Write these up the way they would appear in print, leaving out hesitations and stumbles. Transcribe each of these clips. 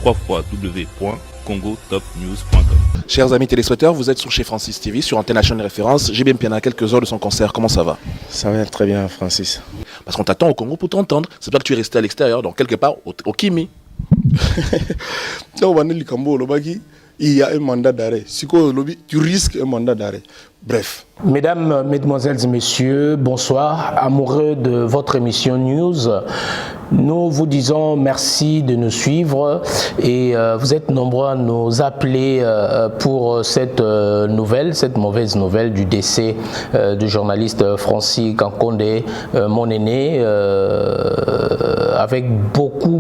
www.congotopnews.com. Chers amis téléspectateurs, vous êtes sur chez Francis TV, sur Antenne Chaîne Référence. J'ai bien à quelques heures de son concert. Comment ça va? Ça va très bien, Francis. Parce qu'on t'attend au Congo pour t'entendre. C'est pas que tu es resté à l'extérieur, donc quelque part au Kimi. Il y a un mandat d'arrêt. Si tu risques un mandat d'arrêt. Bref. Mesdames, Mesdemoiselles et Messieurs, bonsoir. Amoureux de votre émission News, nous vous disons merci de nous suivre et vous êtes nombreux à nous appeler pour cette nouvelle, cette mauvaise nouvelle du décès du journaliste Francis Kankonde, mon aîné, avec beaucoup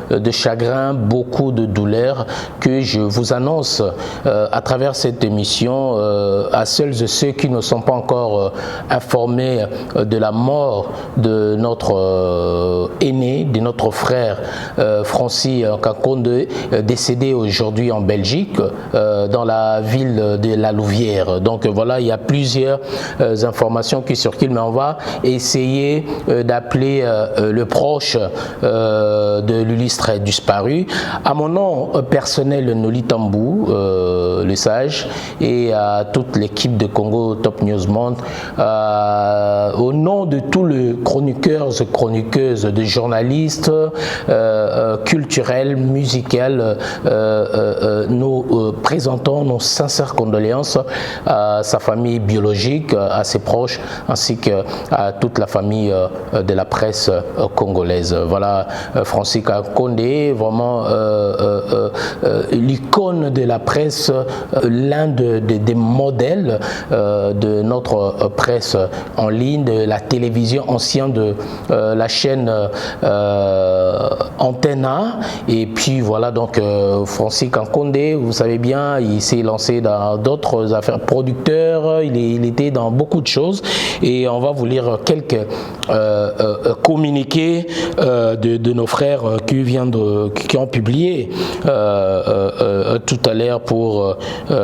de chagrin, beaucoup de douleur que je vous annonce à travers cette émission. À celles et ceux qui ne sont pas encore informés de la mort de notre aîné, de notre frère Francis Kankonde, décédé aujourd'hui en Belgique, dans la ville de La Louvière. Donc voilà, il y a plusieurs informations qui circulent, mais on va essayer d'appeler le proche de l'illustre disparu. À mon nom personnel, Noli Tambou, le sage, et à toute l'équipe de Congo Top News Monde, au nom de tous les chroniqueurs et chroniqueuses, de journalistes culturels, musicaux, nous présentons nos sincères condoléances à sa famille biologique, à ses proches, ainsi qu'à toute la famille de la presse congolaise. Voilà, Francis Kankonde, vraiment l'icône de la presse, l'un des modèles de notre presse en ligne, de la télévision ancienne, de la chaîne Antena. Et puis voilà, donc Francis Kankonde, vous savez bien, il s'est lancé dans d'autres affaires, producteur, il était dans beaucoup de choses, et on va vous lire quelques communiqués de nos frères qui ont publié tout à l'heure pour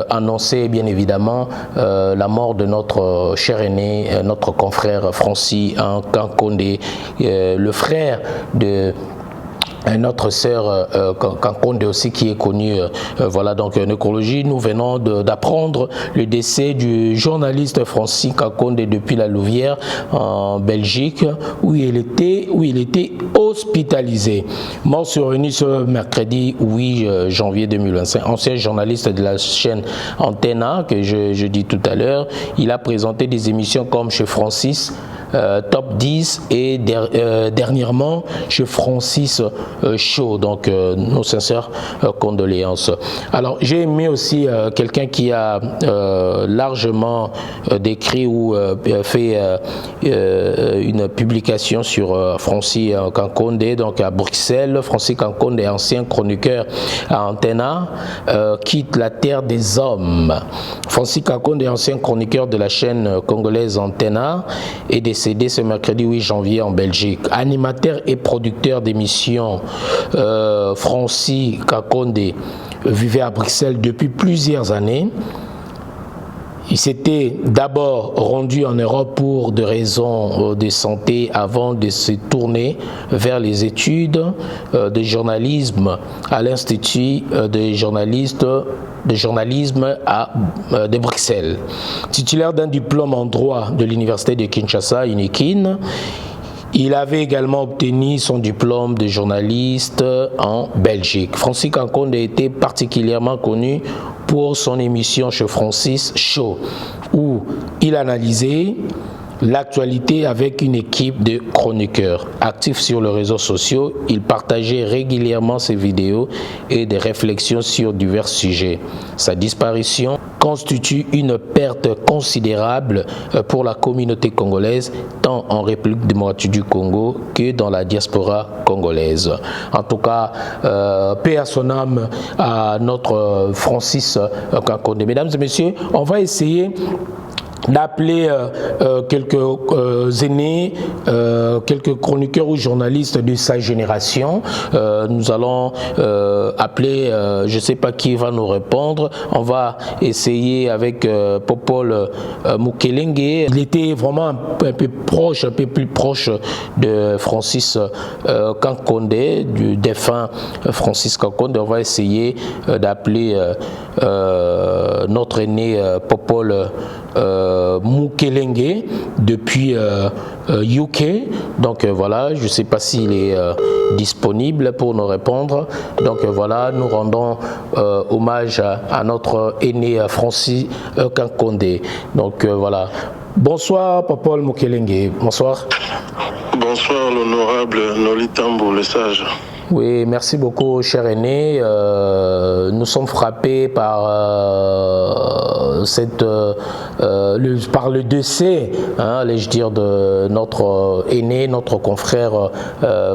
annoncer bien évidemment la mort de notre cher aîné, notre confrère Francis Kankonde, le frère de notre sœur Kankonde aussi, qui est connue, voilà, donc nécrologie. Nous venons d'apprendre le décès du journaliste Francis Kankonde depuis La Louvière en Belgique, où il était hospitalisé. Mort survenue ce mercredi 8 janvier 2025. Ancien journaliste de la chaîne Antena, que je dis tout à l'heure. Il a présenté des émissions comme chez Francis Top 10 et dernièrement chez Francis Show. Donc nos sincères condoléances. Alors j'ai aimé aussi quelqu'un qui a largement décrit ou fait une publication sur Francis Kankonde, donc à Bruxelles. Francis Kankonde, ancien chroniqueur à Antena, quitte la terre des hommes. Francis Kankonde, ancien chroniqueur de la chaîne congolaise Antena, est décédé ce mercredi 8 janvier en Belgique. Animateur et producteur d'émissions, Francis Kankonde vivait à Bruxelles depuis plusieurs années. Il s'était d'abord rendu en Europe pour des raisons de santé avant de se tourner vers les études de journalisme à l'Institut de journalisme de Bruxelles. Titulaire d'un diplôme en droit de l'université de Kinshasa, UNIKIN, il avait également obtenu son diplôme de journaliste en Belgique. Francis Kankonde était particulièrement connu pour son émission chez Francis Show, où il analysait l'actualité avec une équipe de chroniqueurs. Actif sur les réseaux sociaux, il partageait régulièrement ses vidéos et des réflexions sur divers sujets. Sa disparition constitue une perte considérable pour la communauté congolaise, tant en République démocratique du Congo que dans la diaspora congolaise. En tout cas, paix à son âme à notre Francis Kankonde. Mesdames et messieurs, on va essayer d'appeler quelques aînés, quelques chroniqueurs ou journalistes de sa génération. Nous allons appeler, je ne sais pas qui va nous répondre. On va essayer avec Popol Mukelenge. Il était vraiment un peu plus proche de Francis Kankonde, du défunt Francis Kankonde. On va essayer d'appeler notre aîné Popol Mukelenge depuis UK. Donc voilà, je ne sais pas s'il est disponible pour nous répondre. Donc voilà, nous rendons hommage à notre aîné Francis Kankonde. Donc voilà. Bonsoir Popol Mukelenge. Bonsoir. Bonsoir l'honorable Noli Tambo, le sage. Oui, merci beaucoup, cher aîné. Nous sommes frappés par par le décès, allais-je dire, de notre aîné, notre confrère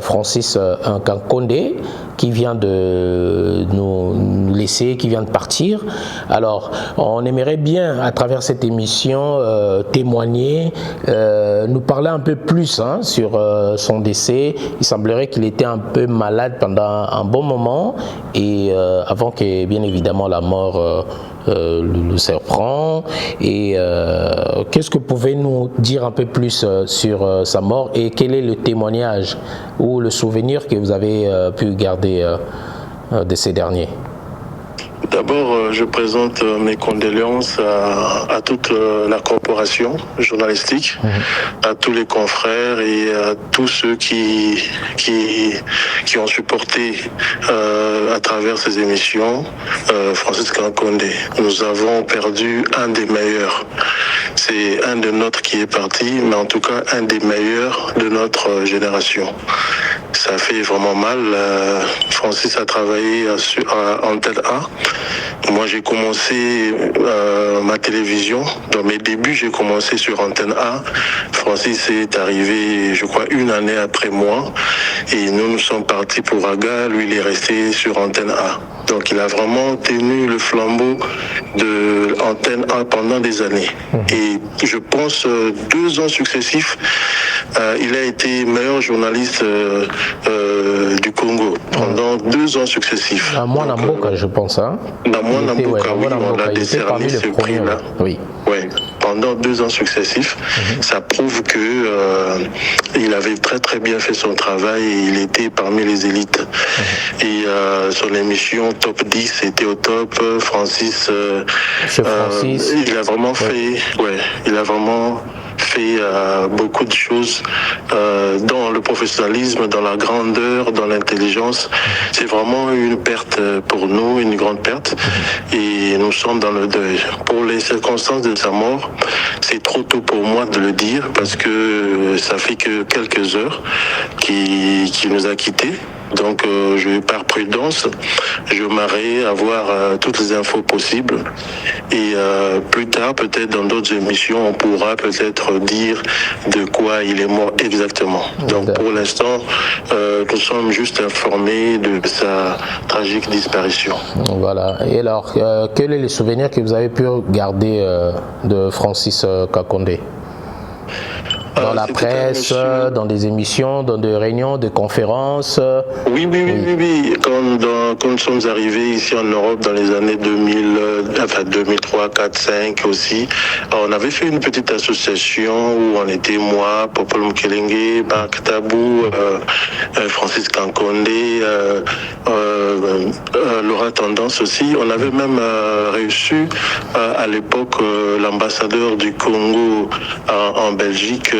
Francis Kankonde, qui vient de nous laisser, qui vient de partir. Alors, on aimerait bien, à travers cette émission, témoigner, nous parler un peu plus sur son décès. Il semblerait qu'il était un peu malade pendant un bon moment et avant que, bien évidemment, la mort le surprend. Et qu'est-ce que vous pouvez nous dire un peu plus sur sa mort et quel est le témoignage ou le souvenir que vous avez pu garder de ces derniers? D'abord, je présente mes condoléances à toute la corporation journalistique, à tous les confrères et à tous ceux qui ont supporté à travers ces émissions Francis Kankonde. Nous avons perdu un des meilleurs. C'est un de nôtres qui est parti, mais en tout cas un des meilleurs de notre génération. Ça fait vraiment mal. Francis a travaillé à Antenne A. Moi, j'ai commencé ma télévision. Dans mes débuts, j'ai commencé sur Antenne A. Francis est arrivé, je crois, une année après moi. Et nous sommes partis pour Aga. Lui, il est resté sur Antenne A. Donc, il a vraiment tenu le flambeau de Antenne A pendant des années. Et je pense 2 ans successifs, il a été meilleur journaliste du Congo pendant 2 ans successifs. À moi, Namboka, je pense. Namboka, oui, on a décerné ce prix-là. Oui. Ouais. Pendant 2 ans successifs, ça prouve que il avait très très bien fait son travail et il était parmi les élites. Et son émission Top 10 était au top. Francis, il a vraiment fait, il a vraiment fait beaucoup de choses dans le professionnalisme, dans la grandeur, dans l'intelligence. C'est vraiment une perte pour nous, une grande perte. Et nous sommes dans le deuil. Pour les circonstances de sa mort, c'est trop tôt pour moi de le dire parce que ça fait que quelques heures qu'il nous a quittés. Donc, par prudence, je m'arrête à voir toutes les infos possibles. Et plus tard, peut-être dans d'autres émissions, on pourra peut-être dire de quoi il est mort exactement. Donc, pour l'instant, nous sommes juste informés de sa tragique disparition. Voilà. Et alors, quels sont les souvenirs que vous avez pu garder de Francis Kankonde ? Dans la presse, dans des émissions, dans des réunions, des conférences. Oui. Quand nous sommes arrivés ici en Europe dans les années 2003, 4, 5 aussi, on avait fait une petite association où on était moi, Popol Mukelenge, Marc Tabou, Francis Kankonde, Laura Tendance aussi. On avait même reçu à l'époque l'ambassadeur du Congo en Belgique,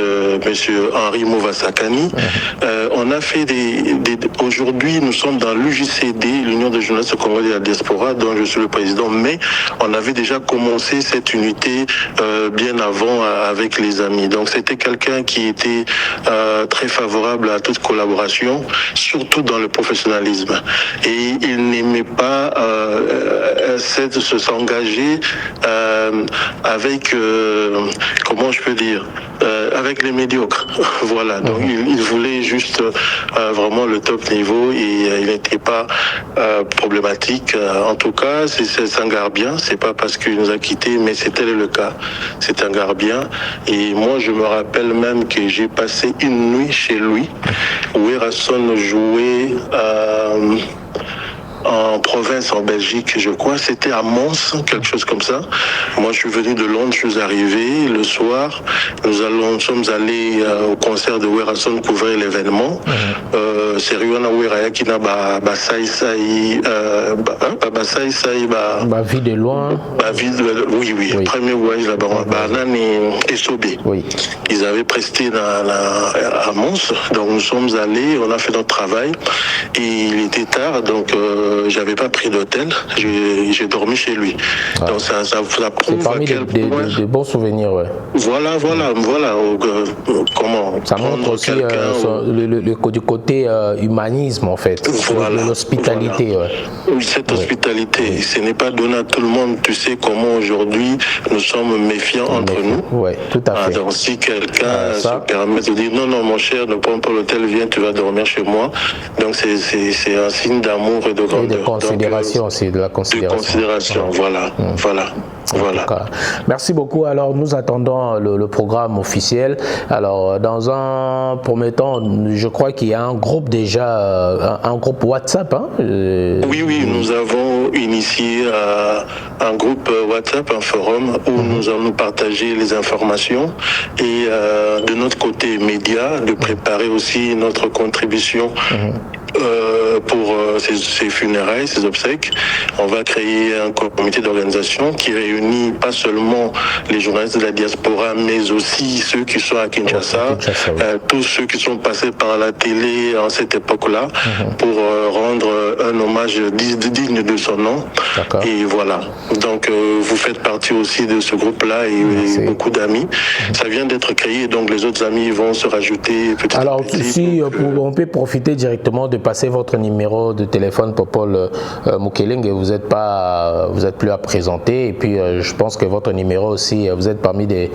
Monsieur Henri Mouvasakani. On a fait aujourd'hui, nous sommes dans l'UJCD, l'Union des journalistes congolais de la diaspora, dont je suis le président, mais on avait déjà commencé cette unité bien avant avec les amis. Donc c'était quelqu'un qui était très favorable à toute collaboration, surtout dans le professionnalisme. Et il n'aimait pas s'engager avec, comment je peux dire, avec les médiocres. Voilà, donc il voulait juste vraiment le top niveau et il n'était pas problématique. En tout cas, c'est un gardien, c'est pas parce qu'il nous a quittés, mais c'était le cas. C'est un gardien. Et moi, je me rappelle même que j'ai passé une nuit chez lui où Erasson jouait en province, en Belgique, je crois. C'était à Mons, quelque chose comme ça. Moi, je suis venu de Londres, je suis arrivé le soir. Nous sommes allés au concert de Werrason couvrir l'événement. C'est Riwana Weraya qui n'a pas vie de loin. Oui. Premier voyage là-bas. Banan et Sobé. Oui. Ils avaient presté à Mons. Donc, nous sommes allés, on a fait notre travail. Et il était tard, donc j'avais pas pris d'hôtel, j'ai dormi chez lui. Ah. Donc ça prouve à quel point... des bons souvenirs, ouais. Voilà. Comment ça montre aussi du côté humanisme, en fait. Voilà. L'hospitalité, voilà. Ouais. Cette hospitalité, ce n'est pas donné à tout le monde. Tu sais comment aujourd'hui nous sommes méfiants entre nous. Oui, tout à fait. Donc si quelqu'un se permet de dire non, mon cher, ne prends pas l'hôtel, viens, tu vas dormir chez moi. Donc c'est un signe d'amour et de grandeur. Et de considération aussi, de la considération. De considération, voilà. Merci beaucoup. Alors, nous attendons le programme officiel. Alors, dans un premier temps, je crois qu'il y a un groupe déjà, un groupe WhatsApp. Hein, Oui, nous avons initié un groupe WhatsApp, un forum où nous allons partager les informations et de notre côté média, de préparer aussi notre contribution pour ces funérailles, ces obsèques. On va créer un comité d'organisation qui réunit pas seulement les journalistes de la diaspora, mais aussi ceux qui sont à Kinshasa, tous ceux qui sont passés par la télé en cette époque-là, pour rendre un hommage digne de son nom. Et voilà. Donc, vous faites partie aussi de ce groupe-là et beaucoup d'amis. Ça vient d'être créé, donc les autres amis vont se rajouter petit à petit. Alors, si on peut profiter directement de passer votre numéro de téléphone pour Paul Mukelenge, vous êtes plus à présenter, et puis je pense que votre numéro aussi, vous êtes parmi des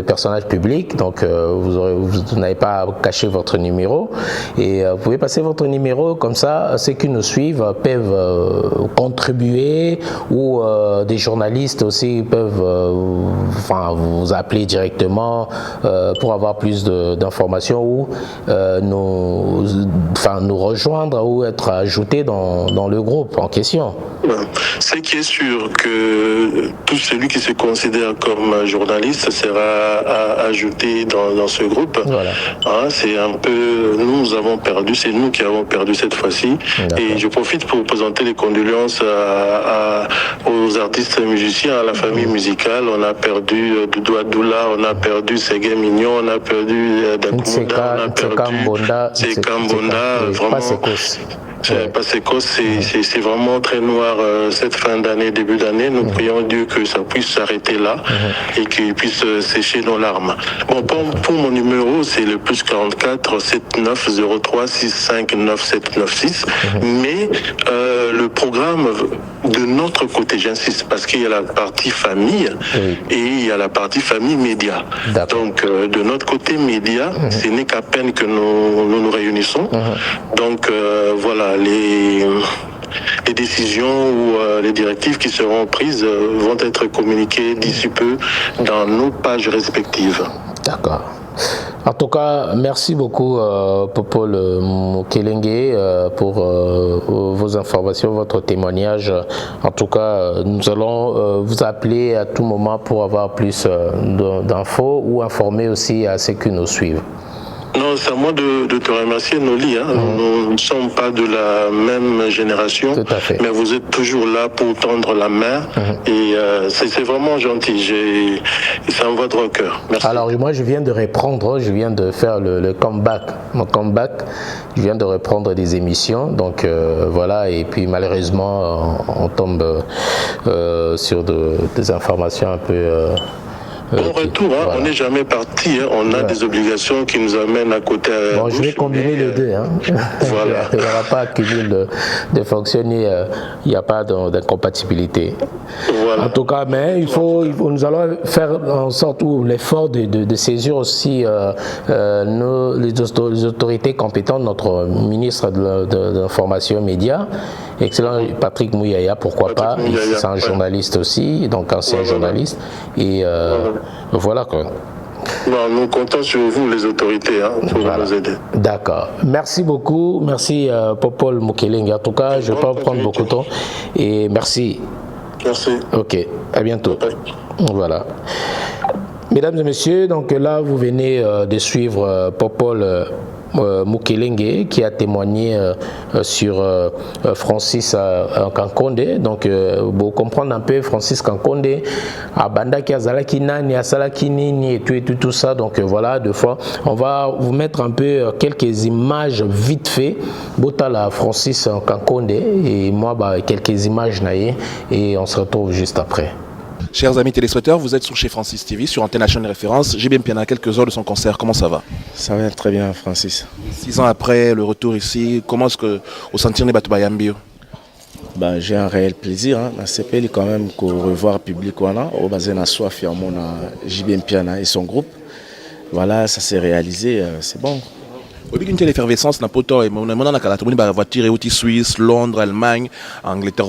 personnages publics, donc vous n'avez pas à cacher votre numéro, et vous pouvez passer votre numéro, comme ça ceux qui nous suivent peuvent contribuer, ou des journalistes aussi peuvent vous appeler directement pour avoir plus d'informations, ou nous rejoindre ou être ajouté dans le groupe en question. Ce qui est sûr, que tout celui qui se considère comme journaliste sera ajouté dans ce groupe. Voilà. C'est un peu, nous avons perdu, c'est nous qui avons perdu cette fois-ci. Et je profite pour présenter les condoléances aux artistes musiciens, à la famille musicale. On a perdu Doudou Adoula, on a perdu Ségué Mignon, on a perdu Dakumunda, on a perdu Sekambonda, vraiment. C'est vraiment très noir cette fin d'année, début d'année. Nous prions Dieu que ça puisse s'arrêter là et qu'il puisse sécher nos larmes. Bon, pour mon numéro, c'est le plus 44 7903 659 796. Mais le programme de notre côté, j'insiste, parce qu'il y a la partie famille et il y a la partie famille média. Donc, de notre côté média, ce n'est qu'à peine que nous réunissons. Donc, voilà. Les décisions ou les directives qui seront prises vont être communiquées d'ici peu dans nos pages respectives. D'accord. En tout cas, merci beaucoup Paul Mukelenge pour vos informations, votre témoignage. En tout cas, nous allons vous appeler à tout moment pour avoir plus d'infos ou informer aussi à ceux qui nous suivent. Non, c'est à moi de te remercier, Noli. Nous ne sommes pas de la même génération, mais vous êtes toujours là pour tendre la main. Et c'est vraiment gentil. Ça me va droit au cœur. Merci. Alors, moi, je viens de reprendre, je viens de faire le comeback. Mon comeback, je viens de reprendre des émissions. Donc, voilà. Et puis, malheureusement, on tombe sur des informations un Bon retour, hein, voilà. on n'est jamais parti, hein, on a des obligations qui nous amènent à côté. Bon, je vais combiner les deux. Hein. Voilà. Il n'y aura pas cumul de fonctionner, il n'y a pas d'incompatibilité. Voilà. En tout cas, mais nous allons faire en sorte l'effort de saisir aussi les autorités compétentes, notre ministre de l'information et médias, excellent Patrick Mouyaya, pourquoi pas, c'est un journaliste aussi, donc ancien journaliste, et voilà quoi. Bon, nous comptons sur vous, les autorités, hein, pour nous aider. D'accord. Merci beaucoup. Merci, Popol Mukelenge. En tout cas, je ne vais pas prendre beaucoup de temps. Et merci. Merci. Ok. À bientôt. Bye. Voilà. Mesdames et messieurs, donc là, vous venez de suivre Popol Mukelenge qui a témoigné sur Francis Kankonde. Donc, vous comprenez un peu Francis Kankonde, Abanda qui a Zalaki Nani, Asalaki Nini et tout ça. Donc, voilà, deux fois. On va vous mettre un peu quelques images vite fait. Botala Francis Kankonde et moi, quelques images naïe et on se retrouve juste après. Chers amis téléspectateurs, vous êtes sur chez Francis TV, sur Antenne Nationale Référence. J'ai bien à quelques heures de son concert. Comment ça va? Ça va très bien, Francis. 6 ans après le retour ici, comment est-ce que vous sentez les Batubayambio? J'ai un réel plaisir. C'est quand même de revoir le public au basé na soif et JB Piana et son groupe. Voilà, ça s'est réalisé, c'est bon. Au début de l'effervescence, on a voiture et Suisse, Londres, Allemagne, Angleterre,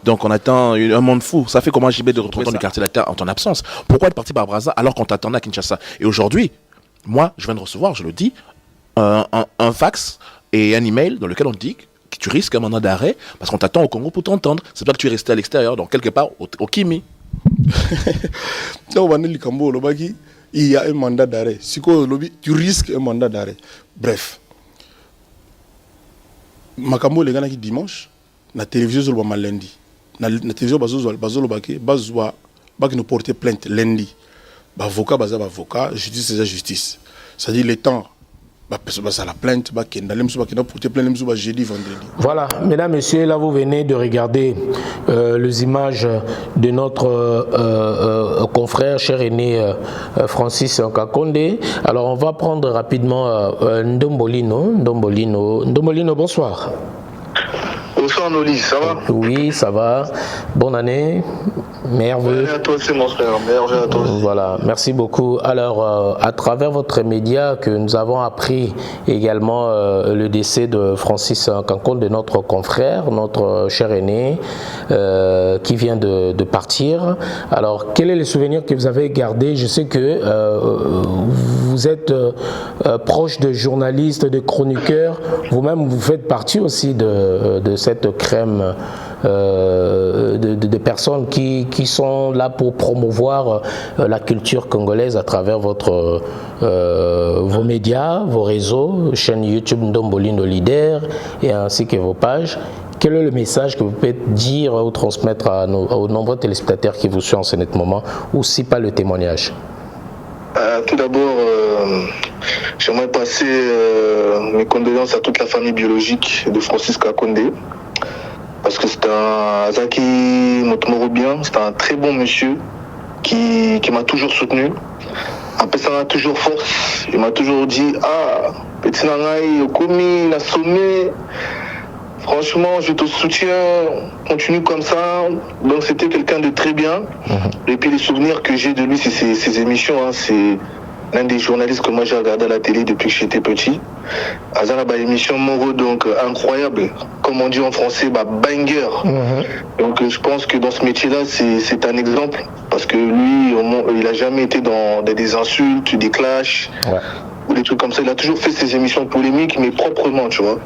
donc on attend un monde fou. Ça fait comment JB de retrouver dans le quartier latin en ton absence? Pourquoi être parti par Brazza alors qu'on t'attendait à Kinshasa? Et aujourd'hui, moi, je viens de recevoir, je le dis, un fax et un email dans lequel on dit que tu risques un mandat d'arrêt parce qu'on t'attend au Congo pour t'entendre. C'est toi que tu es resté à l'extérieur, donc quelque part au Kimi. Il y a un mandat d'arrêt. Si tu risques un mandat d'arrêt. Bref. Makambo les gars qui dimanche, la télévision sur le lundi. La télévision qui nous porter plainte lundi. Avocat, justice, c'est la justice. C'est-à-dire les temps. La plainte, jeudi, vendredi. Voilà, mesdames, messieurs, là vous venez de regarder les images de notre confrère, cher aîné Francis Kankonde. Alors on va prendre rapidement Ndombolino. Ndombolino, bonsoir. Bonsoir Noli, ça va? Oui, ça va. Bonne année. Merveilleux. Bonne année à toi aussi mon frère, merveilleux à toi aussi. Voilà, merci beaucoup. Alors, à travers votre média que nous avons appris également le décès de Francis Kankonde, de notre confrère, notre cher aîné, qui vient de partir. Alors, quel est le souvenir que vous avez gardé? Je sais que vous êtes proche de journalistes, de chroniqueurs. Vous-même, vous faites partie aussi de cette crème de personnes qui sont là pour promouvoir la culture congolaise à travers vos médias, vos réseaux, chaîne YouTube Ndombolino Leader et ainsi que vos pages. Quel est le message que vous pouvez dire ou transmettre aux nombreux téléspectateurs qui vous suivent en ce moment, ou si pas le témoignage? Tout d'abord, j'aimerais passer mes condoléances à toute la famille biologique de Francis Kankonde. Parce que c'est un Zaki Motomorobien, c'est un très bon monsieur qui m'a toujours soutenu. Après ça m'a toujours force, il m'a toujours dit petit nangai, komi, na sommet. Franchement, je te soutiens, continue comme ça. Donc c'était quelqu'un de très bien. Et puis les souvenirs que j'ai de lui, c'est ses émissions. C'est l'un des journalistes que moi j'ai regardé à la télé depuis que j'étais petit. Azana émission Moro, donc incroyable, comme on dit en français, banger. Donc je pense que dans ce métier-là, c'est un exemple, parce que lui, il a jamais été dans des insultes, des clashs, ou des trucs comme ça. Il a toujours fait ses émissions polémiques, mais proprement, tu vois.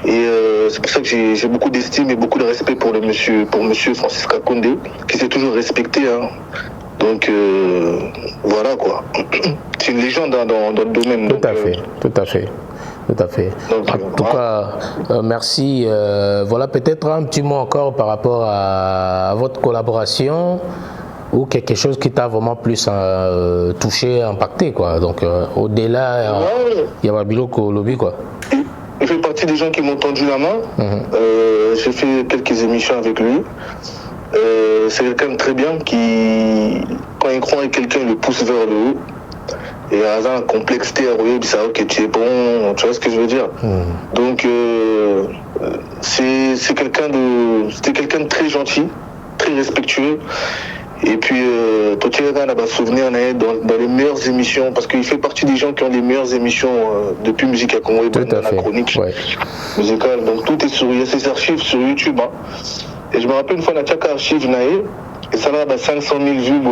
Et c'est pour ça que j'ai beaucoup d'estime et beaucoup de respect pour monsieur Francis Kankonde, qui s'est toujours respecté. Donc voilà quoi. C'est une légende dans le domaine. Tout à fait. Donc, en tout cas, merci. Voilà, peut-être un petit mot encore par rapport à votre collaboration ou quelque chose qui t'a vraiment plus touché, impacté, quoi. Donc au-delà, il y a Biloko Lobby, quoi. Il fait partie des gens qui m'ont tendu la main. J'ai fait quelques émissions avec lui. c'est quelqu'un de très bien qui, quand il croit en quelqu'un, il le pousse vers le haut. Et à un complexe, il dit ok, tu es bon, tu vois ce que je veux dire. Donc, c'était quelqu'un de très gentil, très respectueux. Et puis, Totiera n'a pas souvenir dans les meilleures émissions, parce qu'il fait partie des gens qui ont les meilleures émissions depuis Musique à Congo, dans la chronique musicale. Donc, tout est il y a ses archives sur YouTube. Hein. Et je me rappelle une fois, on a tchaka archive naé, et ça a 500 000 vues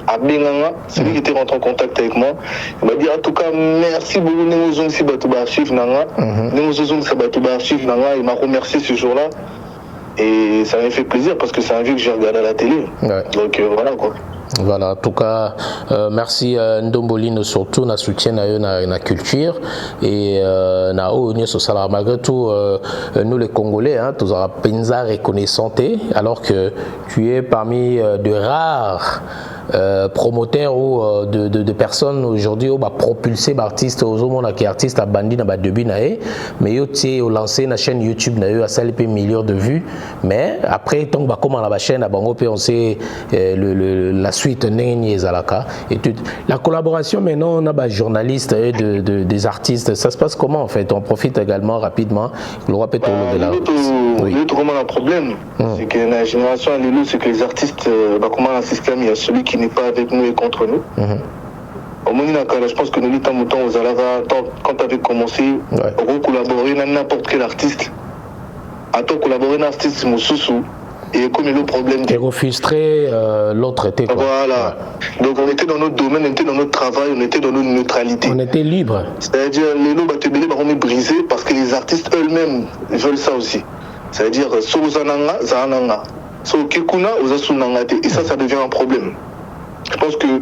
à Benganga. C'est lui qui était rentré en contact avec moi. Il m'a dit en tout cas, merci beaucoup, Nemozong si Batouba archive Nanga. Nemozong si Batouba archive Nanga. Il m'a remercié ce jour-là. Et ça m'a fait plaisir parce que c'est un vieux que j'ai regardé à la télé. Ouais. Donc voilà quoi. Voilà, en tout cas, merci Ndombolino surtout na soutien na culture et na ounye sosala malgré tout nous les Congolais hein, tous aura penza reconnaissante alors que tu es parmi de rares promoteurs ou de personnes aujourd'hui au propulser artistes aux hommes qui artistes à bandi na ba début naé mais yo ti au lancer na chaîne YouTube na yo a salé millions de vues mais après tant ba comment la chaîne à bango pe on sait la suite et tout. La collaboration maintenant on a des journalistes et des artistes ça se passe comment en fait on profite également rapidement le roi Pétolo de la l'autre comment un problème c'est que la génération c'est que les artistes comment un système il y a celui qui n'est pas avec nous et contre nous au moins je pense que nous aux Alava quand tu avais commencé collaborer avec n'importe quel artiste à toi collaborer avec un artiste Moussoussou. Et comme il y a le problème... Et refustrer l'autre était quoi. Voilà. Donc on était dans notre domaine, on était dans notre travail, on était dans notre neutralité. On était libre. C'est-à-dire les lots batubélés vont briser parce que les artistes eux-mêmes veulent ça aussi. C'est-à-dire so zananga, zananga. So kekuna, ozasunanga. Et ça devient un problème. Je pense que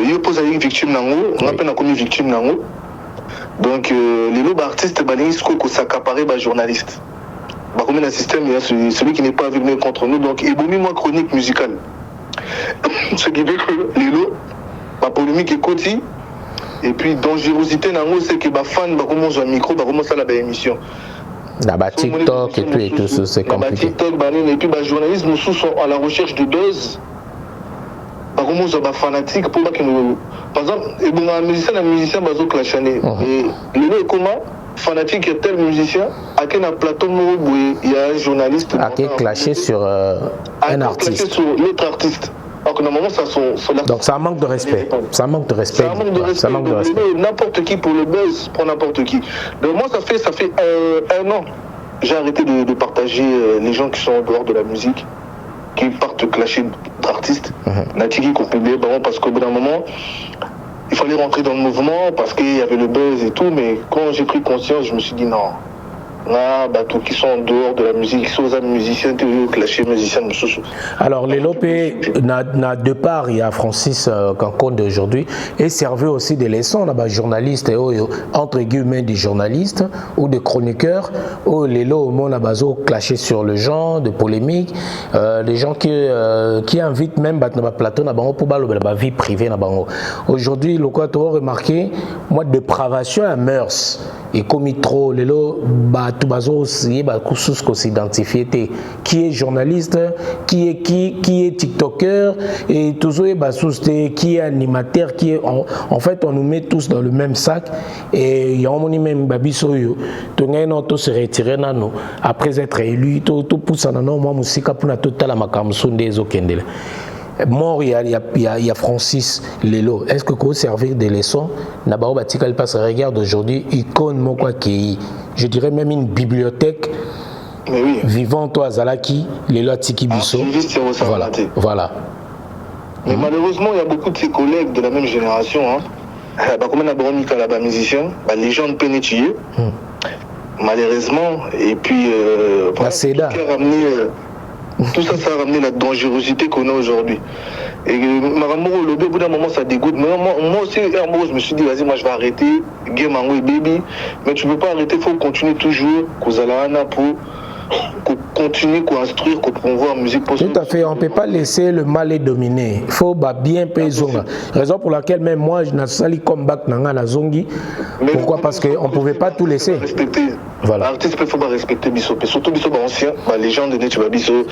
il pose à une victime nango, on appelle comme une victime nango. Donc les lots artistes banisent qu'on s'accaparer par journalistes. Comme un système, il y a celui qui n'est pas venu contre nous, donc il y a moi chronique musicale. Ce qui fait que les lots, la polémique est côté, et puis dangerosité, c'est que les fans commencent à micro, commencent à la émission. La TikTok et tout, c'est compliqué. TikTok, et puis les journalistes sont à la recherche de buzz. Commence à fanatique pour que nous. Par exemple, un musicien, et les lots, comment fanatique, il y a tel musicien, à quel plateau il y a un journaliste qui est clashé sur un artiste. Sur l'autre artiste. Alors que normalement, ça donc ça manque de respect. Ça manque de respect. Ça manque de respect. N'importe qui pour le buzz, pour n'importe qui. Donc moi, ça fait 1 an. J'ai arrêté de partager les gens qui sont en dehors de la musique, qui partent clasher d'autres artistes. Natiki qu'on publie, parce qu'au bout d'un moment, il fallait rentrer dans le mouvement parce qu'il y avait le buzz et tout, mais quand j'ai pris conscience, je me suis dit non. Là, tous qui sont en dehors de la musique, qui sont des musiciens, clasher musiciens. Alors, les Lopé, de part, il y a Francis Cancon d'aujourd'hui, et servait aussi des leçons, là-bas, journalistes, entre guillemets, des journalistes ou des chroniqueurs, où les lots, on a clashé sur le genre, de polémiques, les gens qui invitent même plateau pour la vie privée. Aujourd'hui, le quoi tu as remarqué, moi, dépravation à mœurs, et comme trop, les lots, tout bazo aussi s'identifier qui est journaliste qui est tiktoker et toujours qui est animateur qui est en fait on nous met tous dans le même sac et il y a un même babiso yo to se retirer nano après être élu tout pousse nano moi musika pour na total makamsunde ezokendela mort il y a Francis Lelo. Est-ce que vous servez des leçons Nabao Batika il passe regarde aujourd'hui icône moko qui je dirais même une bibliothèque vivant toi Zalaki Lelo Tiki Bisso. Voilà. Mais malheureusement, il y a beaucoup de ses collègues de la même génération comme on a Boromika là-bas musicien, les gens pénétrés. Malheureusement et puis tout ça, ça a ramené la dangerosité qu'on a aujourd'hui. Et Maramoro, le au bout d'un moment, ça dégoûte. Mais moi aussi, je me suis dit, vas-y, moi je vais arrêter. Game Mango et baby. Mais tu ne peux pas arrêter, il faut continuer toujours. Pour continuer à instruire, à promouvoir la musique. Tout à fait, on ne peut pas laisser le mal les dominer. Il faut bien payer. Raison pour laquelle même moi, je n'ai pas sali comeback dans la zongi. Pourquoi? Parce qu'on ne pouvait pas tout laisser. Voilà. L'artiste peut faut respecter biso, surtout biso ancien, les gens de Netchba biso,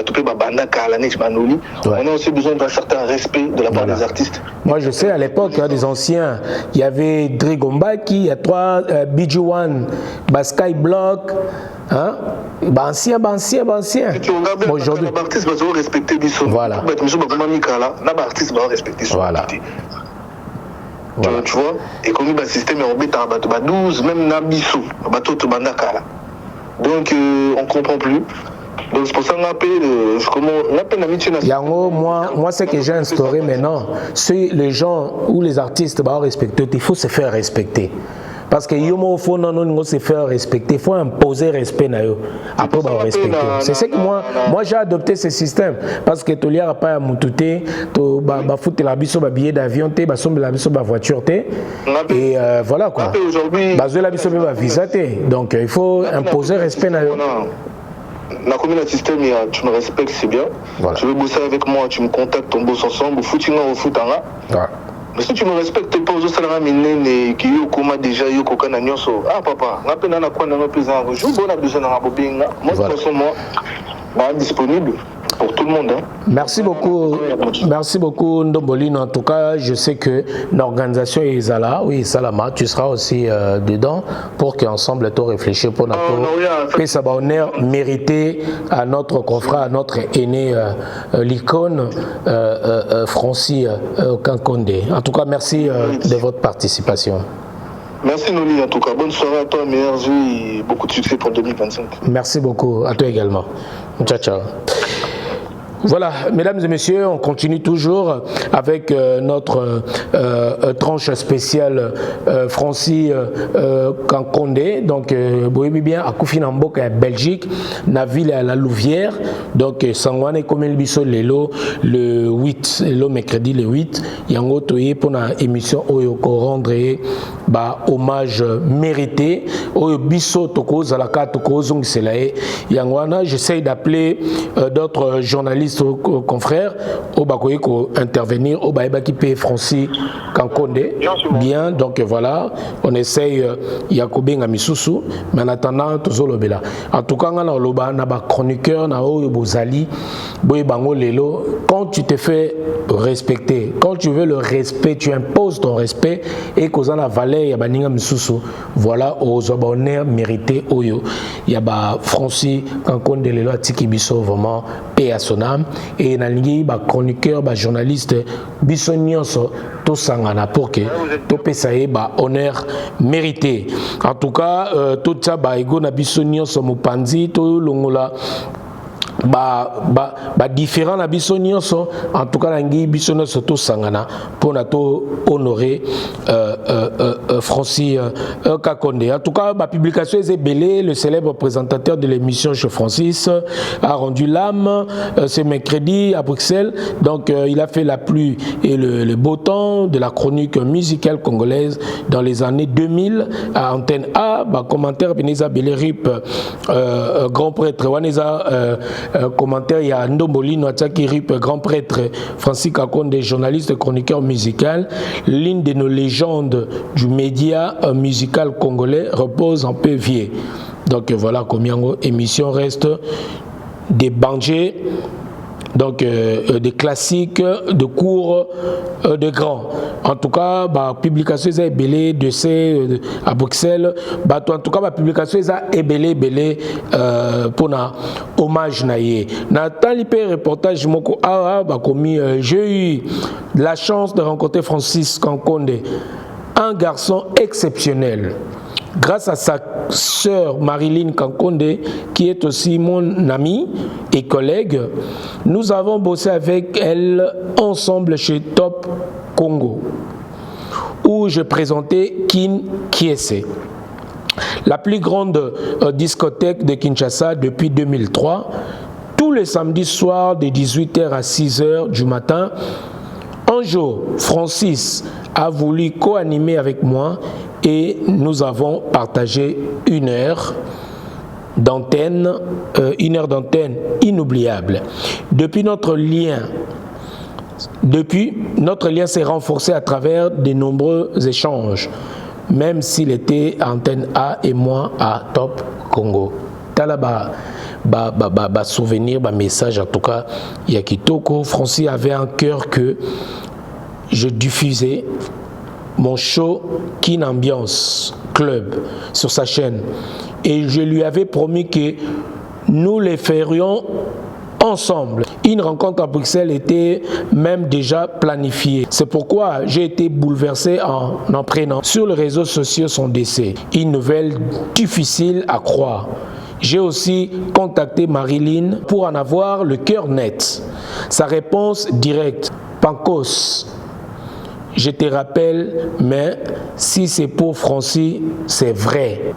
tout peut banda kala Netchba noli. On a aussi besoin d'un certain respect de la part des artistes. Moi je sais à l'époque des anciens, il y avait Drigombaki, il y a 3 BG1, Sky Block, hein? Ancien. Aujourd'hui. L'artiste va respecter biso. Voilà. Voilà. Voilà. Tu vois, et comme le système est embêté à 12, même Nabiso, donc on comprend plus. Donc c'est pour ça qu'on appelle l'amitié nationale. Yango, moi ce que j'ai instauré maintenant, c'est les gens ou les artistes respecter, il faut se faire respecter. Parce que il faut se faire respecter, il faut imposer respect na yo. Après respecter. C'est ce que moi j'ai adopté ce système parce que tu n'y a pas à moutouter, tu vas foutre la biso billet d'avion, tu vas sommer la biso voiture et voilà quoi. Bazou la biso visa donc il faut imposer respect na yo. La commune système, tu me respectes, c'est bien. Voilà. Tu veux bosser avec moi, tu me contactes, on bosse ensemble, au footing au foot. Mais si tu me respectes pas aux salariés minés qui ont comment déjà eu aucun agneau, ah papa, on a peine à quoi on a besoin de jouer, on a besoin d'un bobine. Moi, de toute façon, moi, disponible pour tout le monde. Merci beaucoup Ndombolino. En tout cas, je sais que l'organisation est là, oui, Salama, tu seras aussi dedans pour qu'ensemble tout réfléchir pour notre que ça va honneur mérité à notre confrère, à notre aîné, l'icône Francis Kankonde. En tout cas, merci de votre participation. Merci Noli, en tout cas. Bonne soirée à toi, meilleurs vœux et beaucoup de succès pour 2025. Merci beaucoup, à toi également. Ciao, ciao. Voilà, mesdames et messieurs, on continue toujours avec notre tranche spéciale Francis Kankonde. Donc, vous voyez bien, à Koufin-Amboka, à Belgique, na ville à la Louvière. Donc, Sangwane comme le biso lelo le 8, le mercredi le 8, yango toye pour une émission oyo ko rendre hommage mérité. Oyo biso toko zalaka toko zongiselae. Yangwana, j'essaye d'appeler d'autres journalistes confrères au bakoye ko intervenir au baïba qui paye Francis Kankonde bien donc voilà on essaye Yakobé Ngamisusu mais en attendant tozolo bela en tout cas on a loba na ba chroniqueur na oyo bozali boy bango lelo quand tu te fais respecter quand tu veux le respect tu imposes ton respect et causa la valeur ya baninga misusu voilà aux honneurs mérité oyo ya ba Francis Kankonde lelo atiki biso vraiment paix à son âme et nalingi ba chroniqueur ba journaliste biso nyonso to sangana pour que to pesaye ba honneur mérité en tout cas to tsa ba ego na biso nyonso mopanzi to longola différent na biso nyonso en tout cas nangi biso nyonso to sangana pour na to honorer Francis Kankonde. En tout cas ma publication est belé le célèbre présentateur de l'émission chez Francis a rendu l'âme ce mercredi à Bruxelles donc il a fait la pluie et le beau temps de la chronique musicale congolaise dans les années 2000 à Antenne A commentaire Beneza Belerip grand prêtre Waneza commentaire, il y a Ndombolino Ataki Rip, grand prêtre Francis Kankonde, journaliste chroniqueur musical. L'une de nos légendes du média musical congolais repose en peu vieux. Donc voilà combien émission reste des banjés. Donc des classiques de cours de grands. En tout cas, la publication est belé de ces à Bruxelles. En tout cas, la publication est belé pour un hommage naïe. Nathan Lipé reportage moko j'ai eu la chance de rencontrer Francis Kankonde, un garçon exceptionnel. Grâce à sa sœur Marilyn Kankonde, qui est aussi mon amie et collègue, nous avons bossé avec elle ensemble chez Top Congo, où je présentais Kin Kiese, la plus grande discothèque de Kinshasa depuis 2003. Tous les samedis soirs de 18h à 6h du matin, un jour, Francis a voulu co-animer avec moi et nous avons partagé une heure d'antenne inoubliable. Depuis notre lien s'est renforcé à travers de nombreux échanges. même s'il était antenne A et moi à Top Congo. Tala souvenir, message en tout cas, Yakitoko, Francis avait un cœur que je diffusais mon show Kin Ambiance Club sur sa chaîne et je lui avais promis que nous les ferions ensemble. Une rencontre à Bruxelles était même déjà planifiée. C'est pourquoi j'ai été bouleversé en apprenant sur les réseaux sociaux son décès. Une nouvelle difficile à croire. J'ai aussi contacté Marilyn pour en avoir le cœur net. Sa réponse directe, Pancos, je te rappelle, mais si c'est pour Francis, c'est vrai.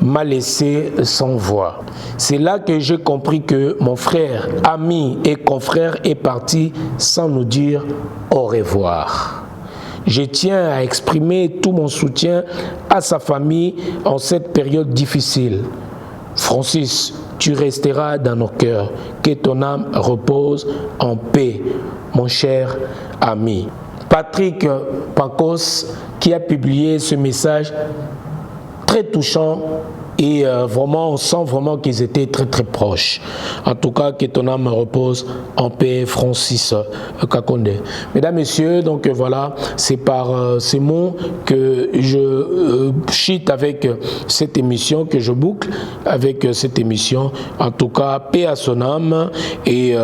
M'a laissé sans voix. C'est là que j'ai compris que mon frère, ami et confrère est parti sans nous dire au revoir. Je tiens à exprimer tout mon soutien à sa famille en cette période difficile. Francis, tu resteras dans nos cœurs. Que ton âme repose en paix, mon cher ami. Patrick Pancos qui a publié ce message très touchant et vraiment on sent vraiment qu'ils étaient très très proches. En tout cas, que ton âme repose en paix, Francis Kakonde. Mesdames, Messieurs, donc voilà, c'est par ces mots que je chite avec cette émission, que je boucle avec cette émission. En tout cas, paix à son âme et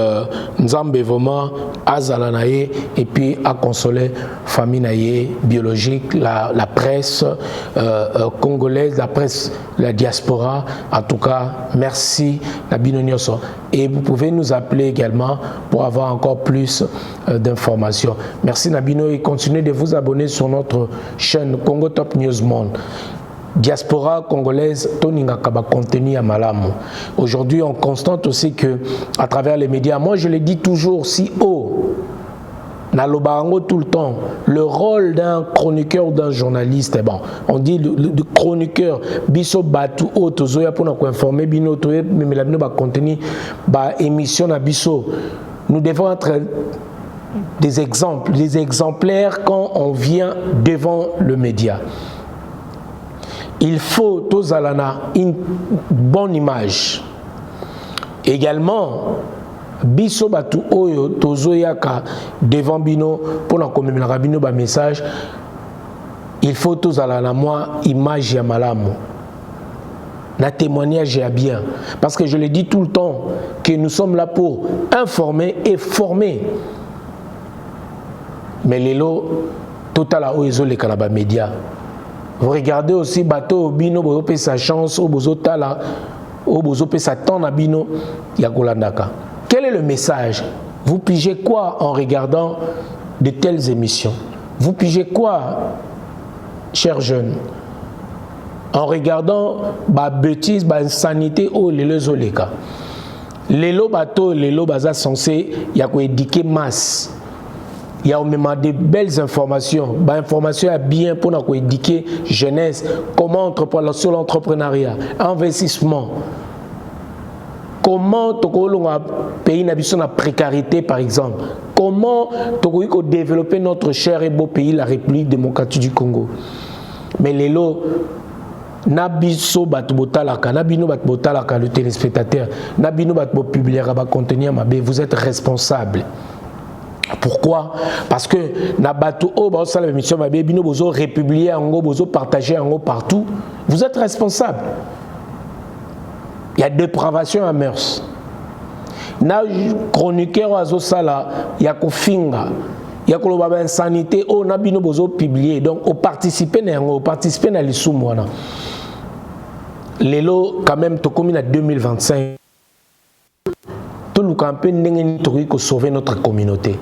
Nzambe vraiment Azalanaye et puis à consoler famille naye biologique, la presse congolaise, la presse, la diaspora. En tout cas, merci Nabino Nyoso. Et vous pouvez nous appeler également pour avoir encore plus d'informations. Merci Nabino et continuez de vous abonner sur notre chaîne Congo Top News Monde. Diaspora congolaise, Toninga Kaba contenu à Malamu. Aujourd'hui, on constate aussi que à travers les médias, moi je le dis toujours si haut, Nalobarango tout le temps, le rôle d'un chroniqueur ou d'un journaliste, bon, on dit le chroniqueur, biso batu auto zoya pour nous informer bino to mais la bino ba contenu ba émission na biso. Nous devons être des exemples, des exemplaires quand on vient devant le média. Il faut tozalana une bonne image. Également, biso batu oyo tozoyaka devant bino pour na commémorer bino ba message. Il faut tozalana moi image ya malamu. Na témoignage ya bien. Parce que je le dis tout le temps que nous sommes là pour informer et former. Mais lelo totala oyo les kanaba média. Vous regardez aussi bateau bino bozo pe sa chance au bozo tala au bozo pe sa temps na bino ya kolandaka. Quel est le message? Vous pigez quoi en regardant de telles émissions? Vous pigez quoi, chers jeunes, en regardant ba bêtise, ba insanité au lelo zoleka? Lelo bateau, lelo baza censé ya ko éduquer masse. Il y a même des belles informations. Bah, information est bien pour nous éduquer jeunesse, comment entreprendre sur l'entrepreneuriat, investissement. Comment pays n'a la précarité par exemple. Comment développer notre cher et beau pays, la République démocratique du Congo. Mais les lots, Nabiso Batbotalaka, Nabino Batbotalaka, le téléspectateur, Nabino Batbo publiera contenir ma bé, vous êtes responsable. Pourquoi? Parce que Nabato Oba la mission ma bébé bozo républier en bozo partager en partout. Vous êtes responsable. Il y a dépravation à mœurs. Na chroniqueur azo sala ya ko finga. Ya ko loba insanité o na bino bozo publier. Donc au participer na lisumu wana. Lelo quand même to comme na 2025. Tout le campagne n'engeni tori ko sauver notre communauté.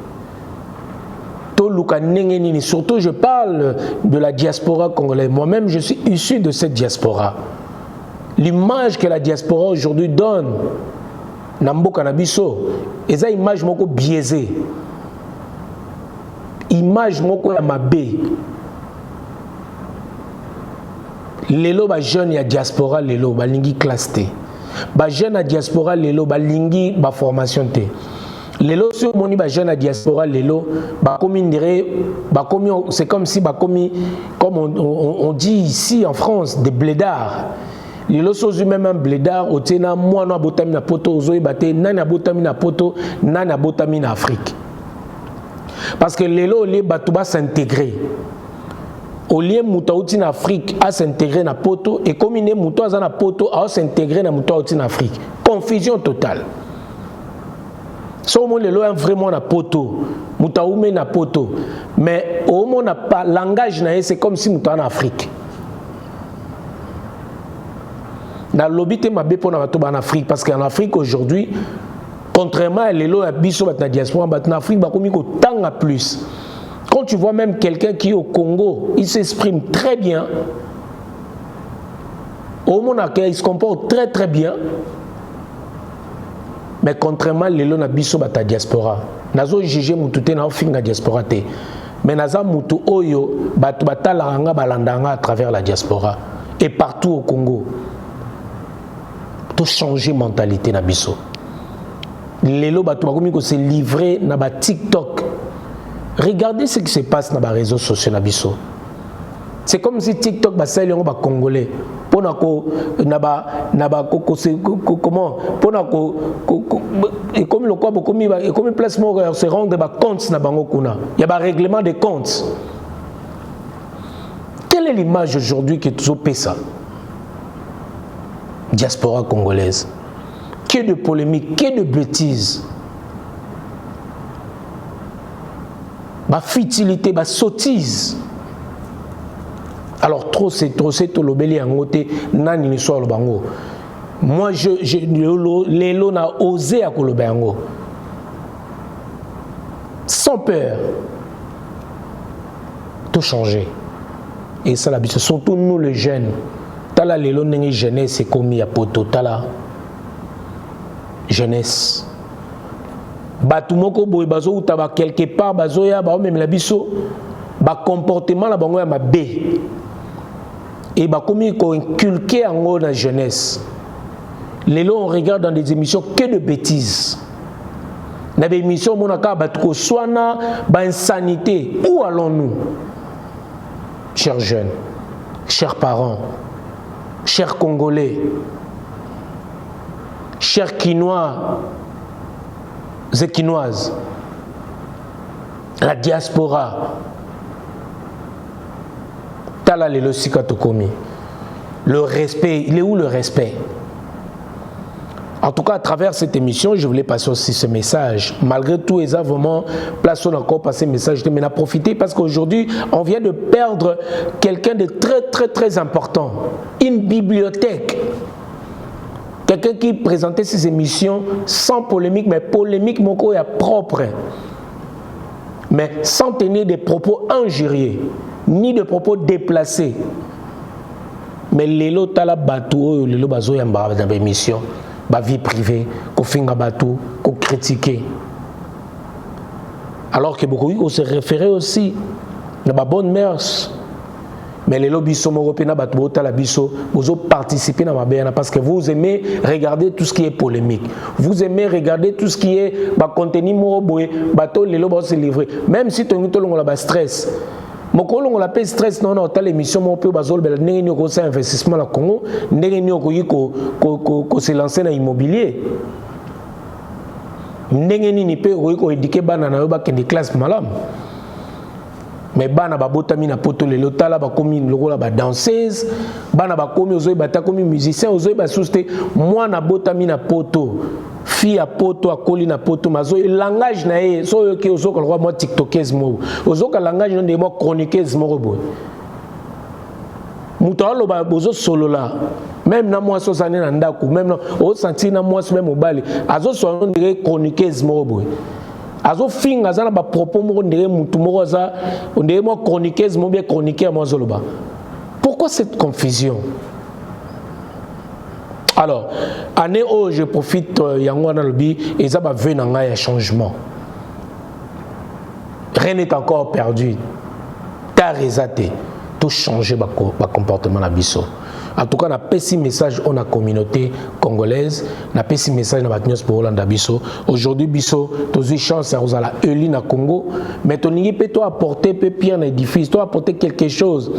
Surtout je parle de la diaspora congolaise. Moi-même je suis issu de cette diaspora. L'image que la diaspora aujourd'hui donne Namboka Nabiso, et ça image moko biaisée. Image moko ya mabe. Lelo ba jeune ya diaspora lelo ba lingi classe te. Ba jeune ya diaspora lelo ba lingi ba formation te. Lelo sur moni ba jeune à diaspora lelo ba comme c'est comme si ba comme on dit ici en France des blédards. Lelo sozu même un blédard otena moi no botami na poto ozoy baté nana botami na poto nana botami na Afrique. Parce que lelo les bato ba s'intégrer. Au lieu de en Afrique à s'intégrer dans poto et comme il est mouton à poto à s'intégrer dans mouton en Afrique. Confusion totale. So monde le vraiment na poto, mouton na poto, mais au monde n'a pas langage na c'est comme si mouton en Afrique. Dans l'obité m'a bé pour na bato en Afrique parce qu'en Afrique aujourd'hui, contrairement à l'élo à biso bat na diaspora bat na Afrique ba komi ko tanga plus. Quand tu vois même quelqu'un qui est au Congo, il s'exprime très bien. Au monde il se comporte très très bien. Mais contrairement à l'élo na biso bat na diaspora, nazo juger mutute na ofing na diaspora te. Mais naza mutu oyo batu batalanga balandanga à travers la diaspora et partout au Congo. Tout changer mentalité na biso. Lelo batu bakomi ko se livrer na ba TikTok. Regardez ce qui se passe dans les réseaux sociaux na biso. C'est comme si TikTok ba sali ngo ba congolais. Pona ko comment pona ko et comme le quoi bokomi ba et comme placement se rendre ba compte na bango kuna. Il y a ba règlement des comptes. Quelle est l'image aujourd'hui que tu opé ça? Diaspora congolaise. Que de polémiques, que de bêtises. Ma futilité, ma sottise. Alors trop c'est tout l'obéli en côté nani ni soit le bango. Moi l'élo n'a osé à kolobango. Sans peur. Tout changer. Et ça l'habitude surtout nous les jeunes. Tala l'élo n'est jeunesse c'est comme il y a poto tala. Jeunesse. Batu moko boy bazo utaba quelque part bazo ya ba même la biso ba comportement la bango ya mabe et ba komi ko inculquer en la jeunesse. Lelo on regarde dans des émissions que de bêtises. Dans des émissions monaka batu ko soana ba insanité. Où allons-nous? Chers jeunes, chers parents, chers Congolais, chers Quinois et Quinoises, la diaspora, tala le sikatokomi. Le respect, il est où le respect? En tout cas, à travers cette émission, je voulais passer aussi ce message. Malgré tout, ils ont vraiment placé encore passer ce message, mais on a profité parce qu'aujourd'hui, on vient de perdre quelqu'un de très très très important. Une bibliothèque. Quelqu'un qui présentait ses émissions sans polémique, mais polémique, mon corps est propre. Mais sans tenir des propos injurieux, ni de propos déplacés. Mais l'élo tala batou, l'élo bazo yamba dans l'émission. Ba vie privée, qu'on finga batou, qu'on critiquer. Alors que beaucoup on se référait aussi à la bonne mœurs. Mais les lobbies sont européens, vous participez dans ma béana parce que vous aimez regarder tout ce qui est polémique. Vous aimez regarder tout ce qui est contenu moroboé, bateau les lobbies se livrer. Même si tu as un stress. Mon collègue on l'appelle stress non t'as l'émission mon peu basol bel n'engi ko ça investissement la Congo n'engi ko se lancer dans l'immobilier n'engi ni pe ko éduquer bana na ba kendi classe malam mais bana ba botami na poto le lotala ba komi lokola ba danseuse bana ba komi ozoy ba ta komi musicien ozoy ba souste moi na botami na poto fille à poto à coli na poto mazo langage na e so ke ozo ko moi tiktokeuse mo ozo ka langage no de moi chroniqueuse mo robo mutalo ba bozo solo la même na moi so sané na ndako même na o senti na moi même mobali azo so on dirait chroniqueuse mo robo azo finga azana ba propos mo dirait mutu mo za on dirait moi chroniqueuse mo bien chroniqueur mo zoloba. Pourquoi cette confusion? Alors, année où je profite, Yango Nalbi, et ça va venir un changement. Rien n'est encore perdu. T'as résaté. Tout changer ma comportement à biso. En tout cas, on a petit message à la communauté congolaise, on a petit message à la pour Hollanda Bisso. Aujourd'hui, Bisso, tu as eu chance à la Eli na Congo, mais tu peux apporter pierre dans l'édifice, tu apporter quelque chose.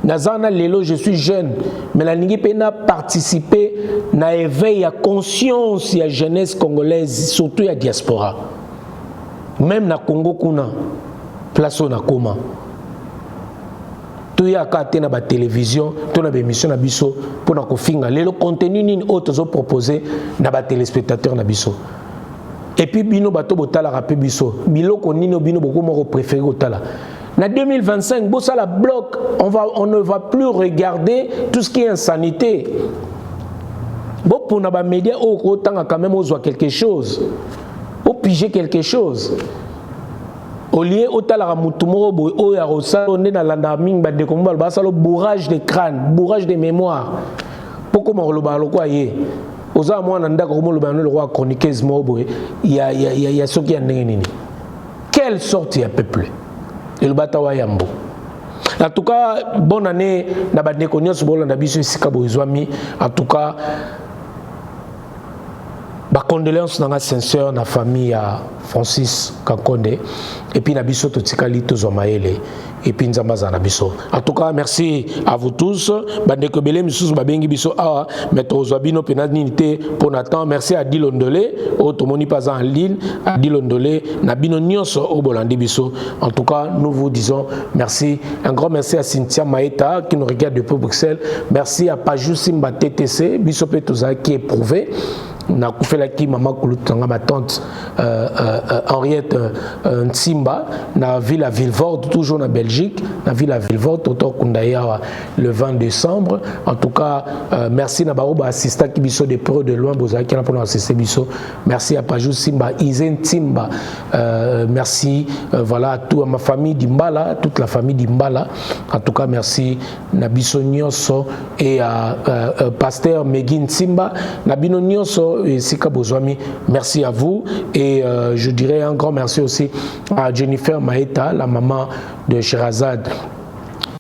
Nazana Lelo, je suis jeune, mais la Ningui Pena participé à l'éveil à conscience de la jeunesse congolaise, surtout à la diaspora. Même na Congo, kuna place na koma. Tout y a qu'à na ba télévision, tout na ba émission na biso pour na kofinga. Le contenu ni autres ont proposé na ba téléspectateurs na biso. Et puis bino bato botala rapé biso. Biloko nino bino beaucoup mo préféré otala. En 2025, bossa la bloc, on ne va plus regarder tout ce qui est insanité. Bon pour na ba média autant quand même on quelque chose. Au piger quelque chose. Au lieu otala mutumoro boy o ya rosalonde na landa ming ba de komba ba salo bourrage de crâne, bourrage de mémoire. Pourquoi mo loba lokwa yé? Oza moi na ndako mo loba no le roi chroniqueuse mo boy. Il y a ce qui a nini. Quelle sorte de peuple? Et le batawa yambo. En tout cas, bonne année na ba de konyos bolanda biso sika boizwami. En tout cas, ma condoléances dans la sincère na famille à Francis Kakonde et puis nabiso totikali tozomaele et puis nzambaza nabiso. En tout cas, merci à vous tous. Bande ko belé misusu babengi biso a mais tozobino penanité pour Nathan. Merci à Dilondolé au tomoni pas en ligne à Dilondolé nabino nyonso au bolandi biso. En tout cas, nous vous disons merci. Un grand merci à Cynthia Maeta qui nous regarde depuis Bruxelles. Merci à Pajou Simba TTC biso pe toza qui est prouvé. Na kufela ki maman kulutanga ma tante Henriette Nsimba na ville à Villevorde toujours en Belgique na ville à Villevorde auto kundaya le 20 décembre. En tout cas merci na baroba assistant qui biso de près de loin bozaki na pour assister biso. Merci à Pajou Simba Izen Timba merci voilà à toute ma famille d'Imbala, toute la famille d'Imbala. En tout cas merci na biso nyonso et à pasteur Megin Simba na bino nyonso et Sika Bozwami, merci à vous et je dirais un grand merci aussi à Jennifer Maeta, la maman de Sherazade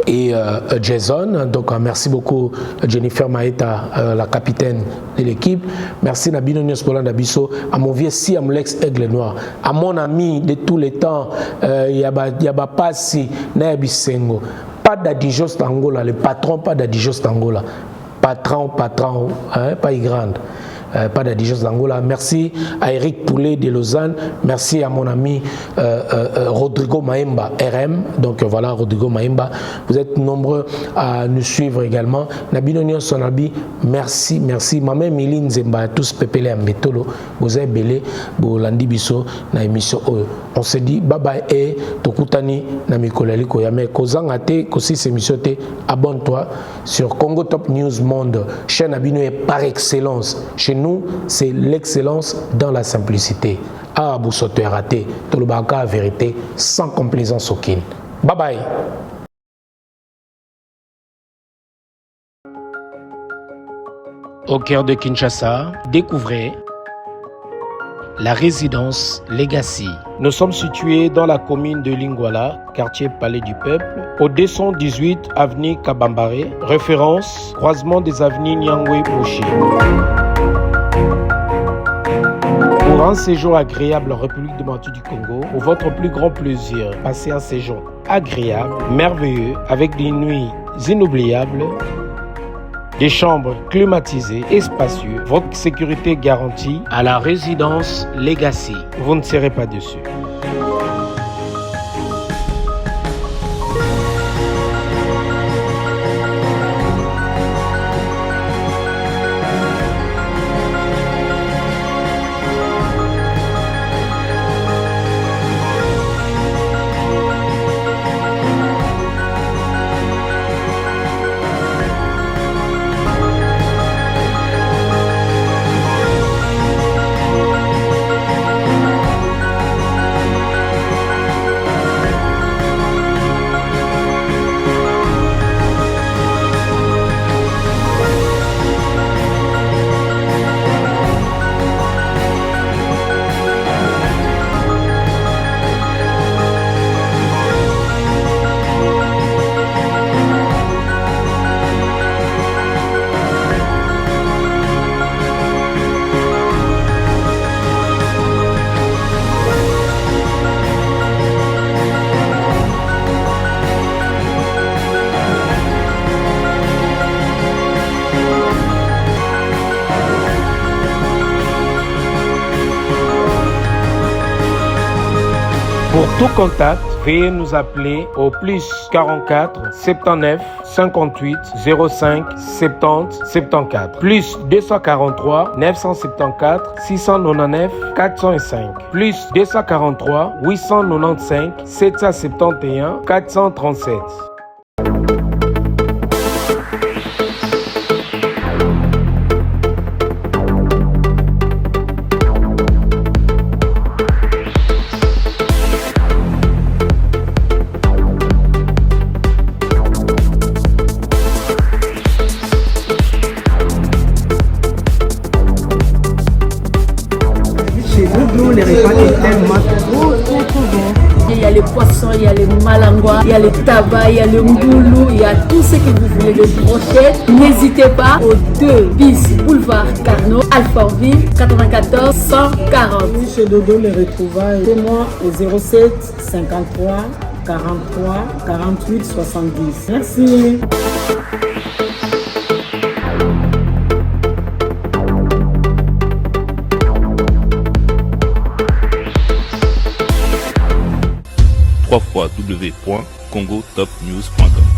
et Jason. Donc merci beaucoup Jennifer Maeta, la capitaine de l'équipe. Merci Nabino Nios Bolanda Bisso, à mon vieux si Amlex Aigle Noir, à mon ami de tous les temps, Yaba Passi, Nayabisengo, pas d'Adijos Angola, le patron pas d'Adijos Angola, patron, hein, pas y grande. Pas d'Adijos d'Angola. Merci à Eric Poulet de Lausanne. Merci à mon ami Rodrigo Maemba, RM. Donc voilà, Rodrigo Maemba. Vous êtes nombreux à nous suivre également. Nabino Nyon Sonabi, merci, merci. Maman Miline Zemba, tous pepele Mbetolo. Vous êtes belé, vous landi biso na émission. On se dit bye bye et Tokutani na Mikolali Koyame. Kozangate, kosi émission te. Abonne-toi sur Congo Top News Monde. Chaîne Abino est par excellence. Chez nous, c'est l'excellence dans la simplicité. Ah, vous sautez raté, tout le baka vérité, sans complaisance aucune. Bye bye. Au cœur de Kinshasa, découvrez la résidence Legacy. Nous sommes situés dans la commune de Lingwala, quartier Palais du Peuple, au 218 avenue Kabambare, référence croisement des avenues Nyangwe-Mouchi. Pour un séjour agréable en République démocratique du Congo, pour votre plus grand plaisir, passez un séjour agréable, merveilleux, avec des nuits inoubliables, des chambres climatisées et spacieuses, votre sécurité garantie à la résidence Legacy. Vous ne serez pas déçus. Pour tout contact, veuillez nous appeler au plus 44 79 58 05 70 74 plus 243 974 699 405 plus 243 895 771 437. Les repas étaient tellement trop bons. Il y a les poissons, il y a les malangouas, il y a les tabacs, il y a le mboulou, il y a tout ce que vous voulez, les brochettes. N'hésitez pas aux 2 bis boulevard Carnot, Alfortville, 94 140. Oui, chez Dodo, les retrouvailles. C'est moi au 07 53 43 48 70. Merci. www.congotopnews.com